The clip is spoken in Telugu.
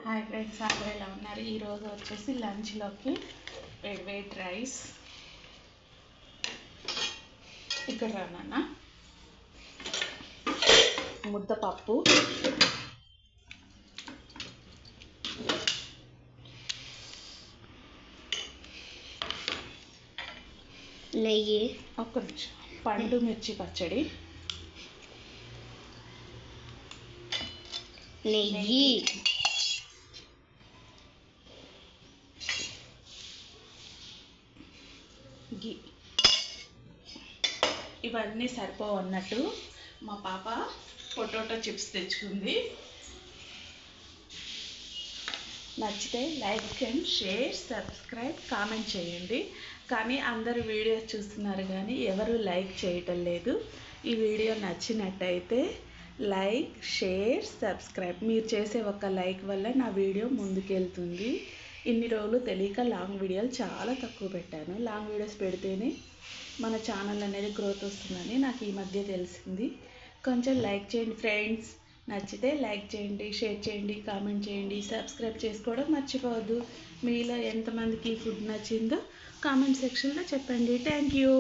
హాయ్ ఫ్రెండ్స్, అందరూ ఎలా ఉన్నారు? ఈరోజు వచ్చేసి లంచ్లోకి వేడి రైస్. ఇక్కడ రానన్నా ముద్దపప్పు, నెయ్యి, ఒక్క నిమిషం, పండు మిర్చి పచ్చడి, నెయ్యి, గీ. ఇవన్నీ సరిపోవు అన్నట్టు మా పాప పొటాటో చిప్స్ తెచ్చుకుంది. నచ్చితే like and share, subscribe, comment చేయండి. కానీ అందరు వీడియోస్ చూస్తున్నారు కానీ ఎవరు లైక్ చేయటం లేదు. ఈ వీడియో నచ్చినట్టయితే లైక్, షేర్, సబ్స్క్రైబ్. మీరు చేసే ఒక లైక్ వల్ల నా వీడియో ముందుకెళ్తుంది. ఇన్ని రోజులు తెలియక లాంగ్ వీడియోలు చాలా తక్కువ పెట్టాను. లాంగ్ వీడియోస్ పెడితేనే మన ఛానల్ అనేది గ్రోత్ వస్తుందని నాకు ఈ మధ్య తెలిసింది. కొంచెం లైక్ చేయండి ఫ్రెండ్స్. నచ్చితే లైక్ చేయండి, షేర్ చేయండి, కామెంట్ చేయండి, సబ్స్క్రైబ్ చేసుకోవడం మర్చిపోవద్దు. మీలో ఎంతమందికి ఈ ఫుడ్ నచ్చిందో కామెంట్ సెక్షన్లో చెప్పండి. Thank you.